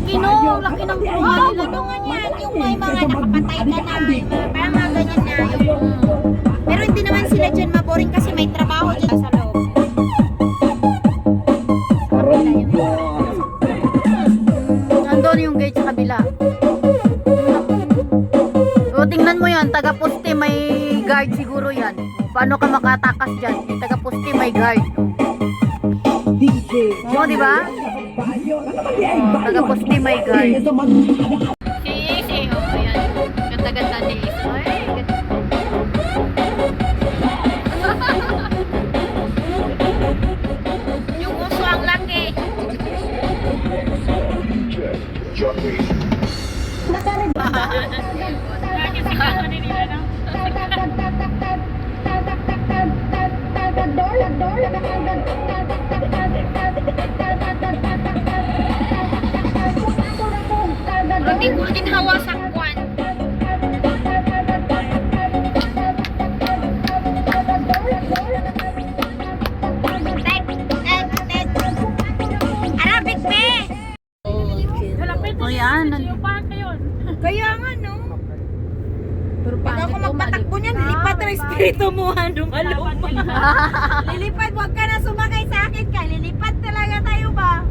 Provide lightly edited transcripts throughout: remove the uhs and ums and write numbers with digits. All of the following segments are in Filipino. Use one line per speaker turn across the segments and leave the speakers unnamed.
laki no, laki ng buhay nila.
Ano nga yan, yung may mga nakapatay ka na, parang mga ganyan na yung... Pero hindi naman sila dyan maboring kasi may trabaho dyan sa loob.
Nandun yung gate sa kabila. O, tingnan mo yan, taga-poste may guard siguro yan. Paano ka makatakas dyan? Yung taga-poste may guard. O, di ba? O, taga-poste may guard. Si Ace, o, ayan. Ganda-ganda ni Ace. Ay, ganda.
Yung uso ang laki. Hindi ko din hawa sa kwan. Arabic be!
O, yan.
Kaya nga no. Pag ako magpatakbo niyan, lilipat ang espiritu mo anong along mo. Lilipat, wag ka na sumakay sa akin ka. Lilipat talaga tayo ba?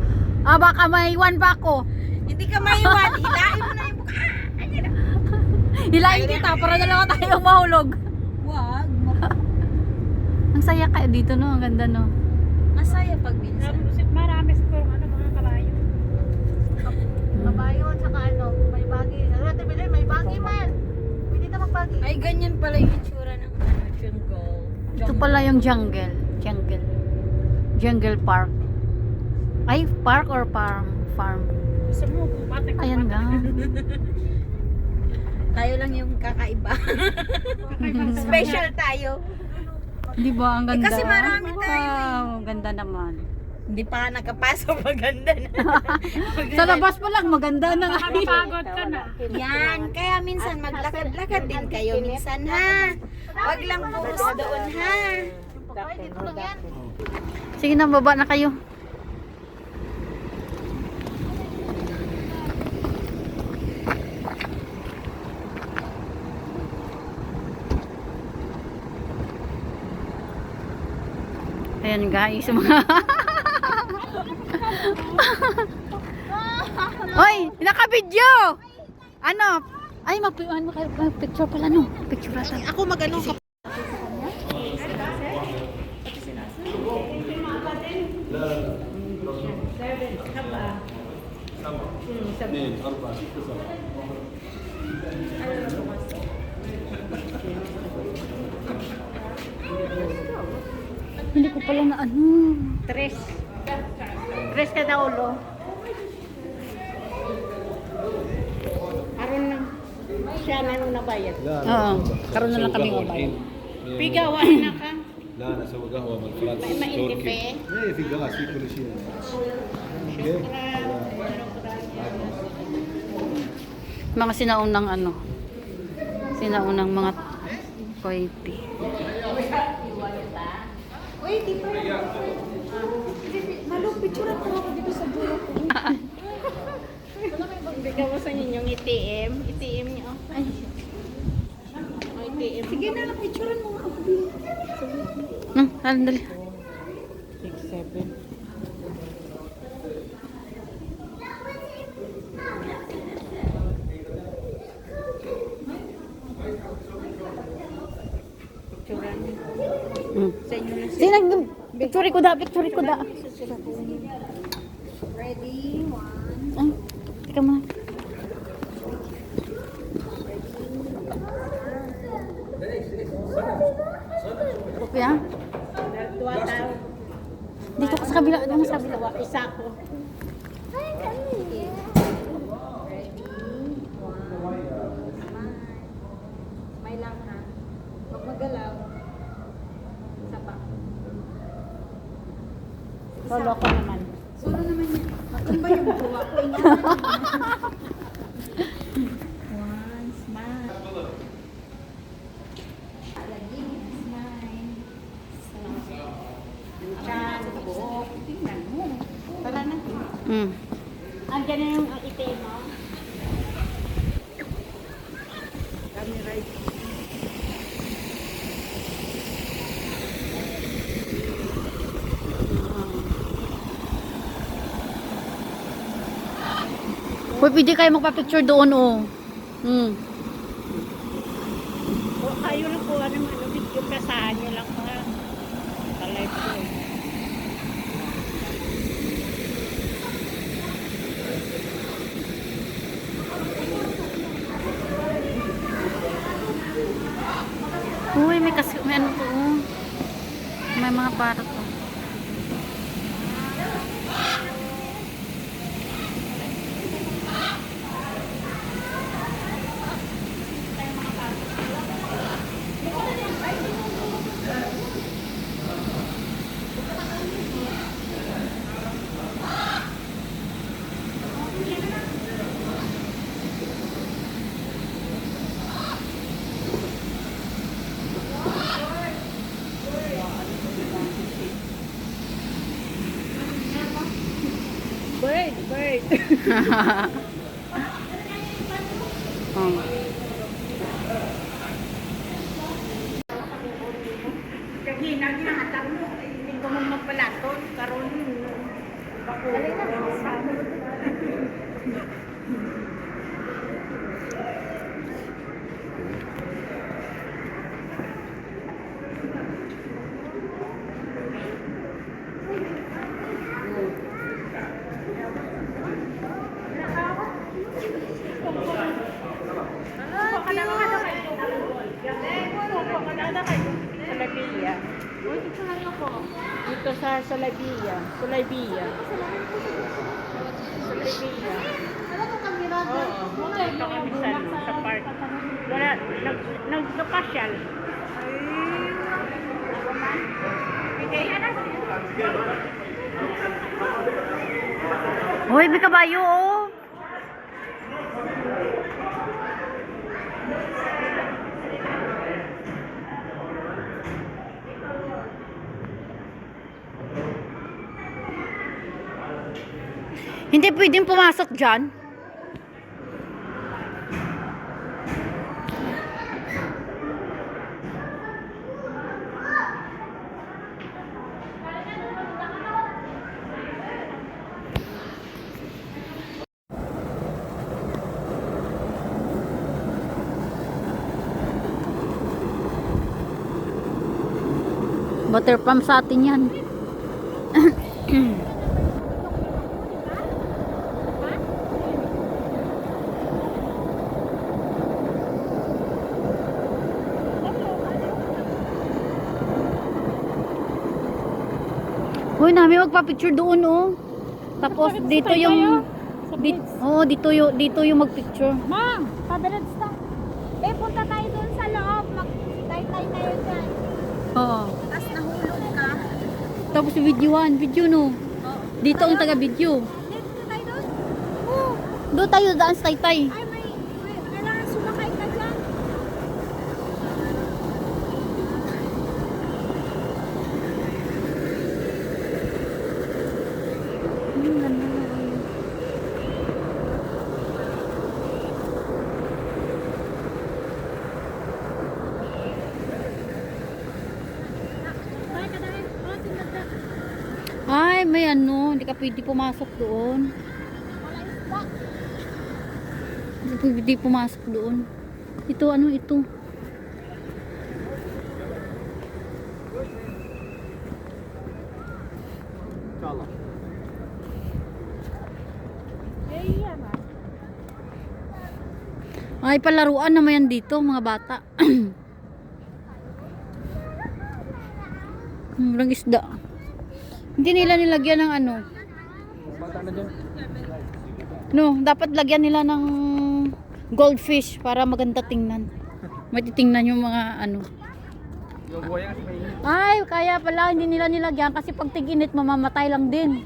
Ah, baka maiwan pa ako.
Hindi ka maiwan. Hilain mo na yung mukha.
Hilahin kita para dalawa tayo mahulog.
Wag.
Ang saya ka dito, no? Ang ganda, no?
Masaya pag minsan.
Marami siguro mga kabayo.
Kabayo at saka ano, may bagi. Ano natin bilhin? May bagi man. Pwede na magbagi. Ay, ganyan pala yung itsura ng ano, jungle.
Ito pala yung jungle. Jungle park. Ay, park or farm? Farm.
Gusto mo, bumatik.
Ayan nga.
Tayo lang yung kakaiba. Special tayo.
Di ba? Ang ganda.
kasi marami tayo
Wow, ang ganda naman.
Hindi pa nakapasok, maganda na.
Sa labas pa lang, maganda na nga.
Pagod ka na.
Yan, kaya minsan maglakad-lakad din kayo minsan ha. Wag lang puros doon ha. Dito lang yan.
Sige na, baba na kayo. Ayan guys, mga Hoy, naka-video. Ano? Ay, picture pala no. Picture ata.
Ako magano ka.
Hindi ko pala na ano.
Tres.
Tres kada ulo.
Aron lang. Siya na nung nabayad.
Oo. Karoon na lang kami mabay.
Pigawan na ka.
لا انا اسوي قهوه من فرنسا
ما انت في
ايه في قهوه في كل شيء
Mga sinaunang ano. Sinaunang mga koiti.
Uy, di pa. Malo, picture ko ako dito sa bulo ko. Bigyan mo sa ninyong ATM. ATM niyo. Ay. ATM. Sige na, picturean mo nga ako dito.
Dali.
6-7. Picturean niyo. Sa inyo na
Sige na, picture ko da.
Ready? 1.
Ay, teka muna. Kuya,
Dua tao.
dito ka sa kabila. Doon sa kabila.
Isa ko. May lang ha. Huwag magalaw. Isa pa.
Solo ko naman.
Solo naman yan. Ano ba yung buwa ko? One, smile. Lagi, smile. Chan, buhok. Tingnan mo. Tara na.
Andiyan na yung itim mo.
Kami right.
Uy, pwede kayo magpa-picture doon, oh.
O kayo lang po, ano video kasahan nyo lang pa. Sa live ko.
Uy, may ano to, oh. May mga parot, oh.
Bird.
Oh.
Kasi naghahatang mo, hindi ko man magpalaton. Karoon, bako.
Salabia. Dito sa Salabia. Salabia. Oo. Dito kami sa park. Wala, nagpasyal.
Uy, may kabayo, oh. Hindi pwedeng pumasok dyan. Water pump sa atin yan. Uy, namin magpa-picture doon, oh. Tapos dito yung dito yung magpicture.
Ma'am, pabilis na. Punta tayo doon sa loob. Mag-tay-tay tayo dyan.
Oo.
Tapos nahulog ka.
Tapos video no. Dito ang taga-video.
Dito tayo doon.
Doon tayo daan sa Taytay.
Ay, kailangan sumakay ka dyan.
Ay, may ano, hindi ka pwede pumasok doon. Hindi pwede pumasok doon. Ito, ano ito? Ay, palaruan naman yan dito, mga bata. Murang isda. Hindi nila nilagyan ng ano. No, dapat lagyan nila ng goldfish para maganda tingnan. Matitingnan yung mga ano. Ay, kaya pala hindi nila nilagyan kasi pag tig-init mamamatay lang din.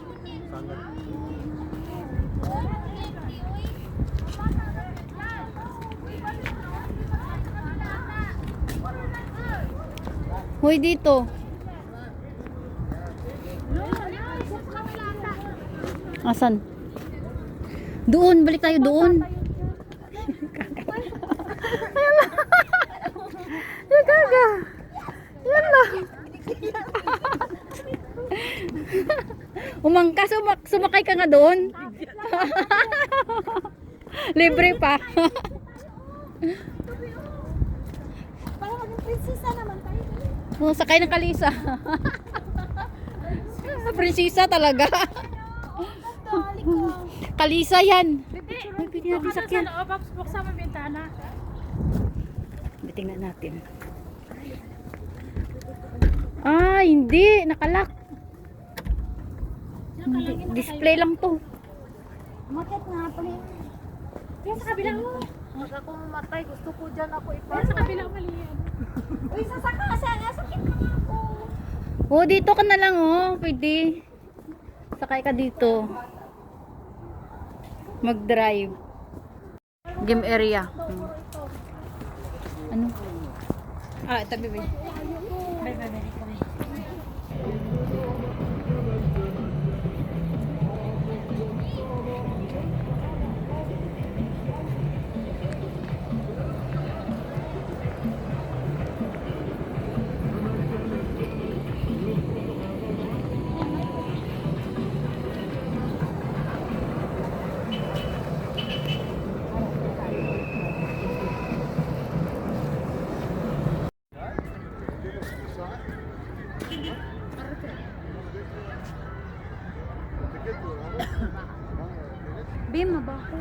Hoy dito. Asan? Doon, balik tayo doon. Ya gaga. Yala. Umangka, sumakay ka nga doon. Libre pa.
Parang maging prinsesa naman tayo.
Oh, sakay ng kalisa. Prinsesa talaga. Kalisa yan. Ay, pwede natin sakyan.
Buksan mo yung bintana.
Tingnan natin. Ah, hindi. Nakalak. Hindi. Display lang to.
Umakit nga pala.
Yan sa kabila mo.
Huwag ako mamatay. Gusto ko dyan ako
Yan sa kabila mali yan.
Uy, sasaka. Sakit na nga ako.
Oh, dito ka na lang, oh. Pwede. Sakay ka dito. Mag-drive. Game area. Ano? Ah, ito, bebe. Bim, mabaho.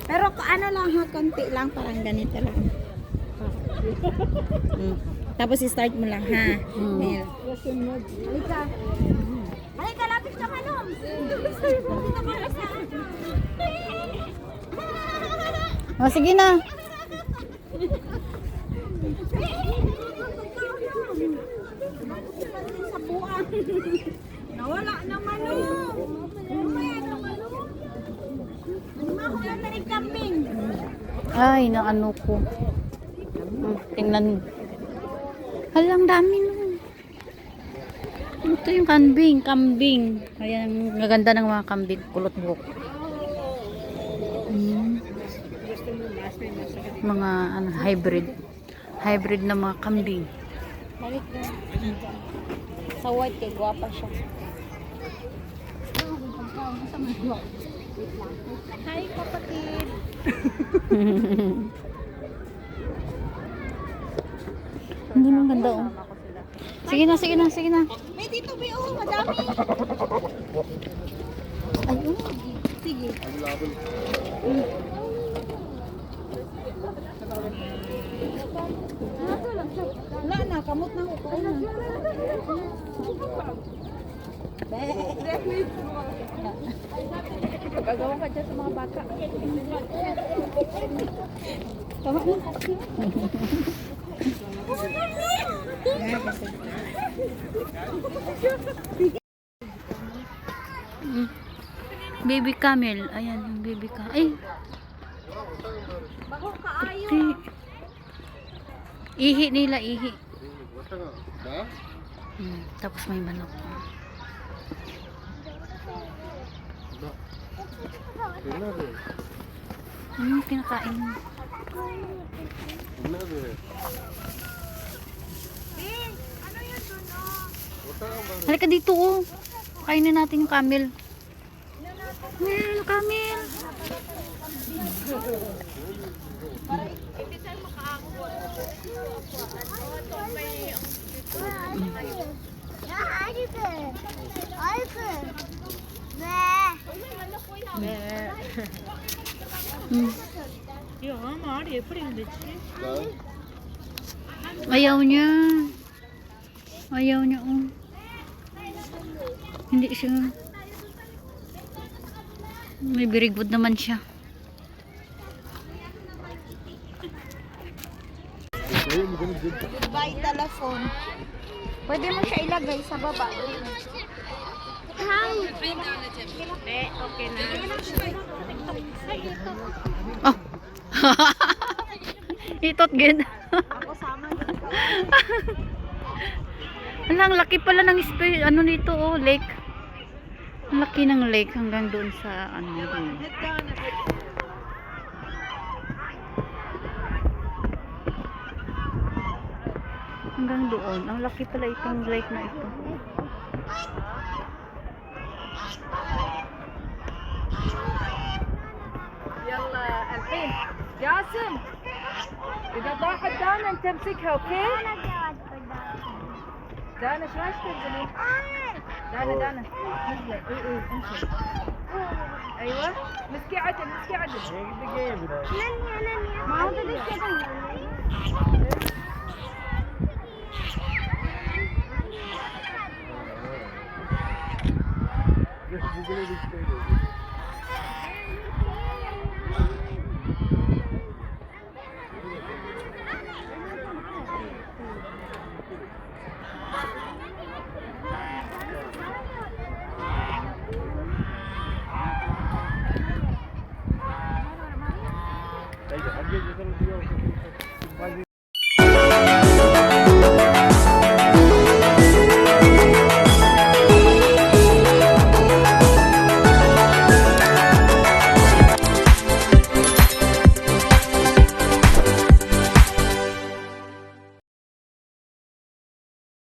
Pero ano lang ha, konti lang, parang ganito lang. Tapos i-start mo lang ha. Ayan. Halika. Halika, lapit ka malong.
Oh, sige na.
Sa buwan. Nawala naman o. Mamaya naman o. Ako yung tanig kambing.
Ay, na ano ko. Tingnan. Halang dami nun. Ito yung kambing. Ayan, ang gaganda ng mga kambing. Kulot buhok. Mga ano, hybrid na mga kambing.
Balik na. Sa white kay guwapa siya. Hi kapatid.
Hindi nang ganda oh. Sige na.
May dito may madami.
Ayun.
Sige. Wala na, kamot na ako. Gagawa ka dyan sa mga bata. Tama na.
Baby camel. Ayan, yung baby camel. Ay,
Bako kaayo.
puti. Ihi nila, ihi. Tapos may manok. Kinakain mo.
Ano yun doon?
Halika dito oh. Kainin natin yung camel. Well, camel.
மாடு எப்படி இருந்துச்சு
Ayaw niya. Oh. Hindi siya. May very good naman siya.
Goodbye telephone. Pwede mo siya ilagay sa baba.
Okay na.
Oh. Itot gid.
Ako sama din.
Ang laki pala ng ano nito, oh, lake. Ang laki ng lake hanggang doon sa ano doon. Hanggang doon. Ang laki pala itong lake na ito.
يلا الحين جاسم اذا طاحت دانا انت امسكها اوكي؟ دانا ايش رايك تنزلين؟ دانا نزلي اي امشي ايوه مسكي عدل ما هو ده كده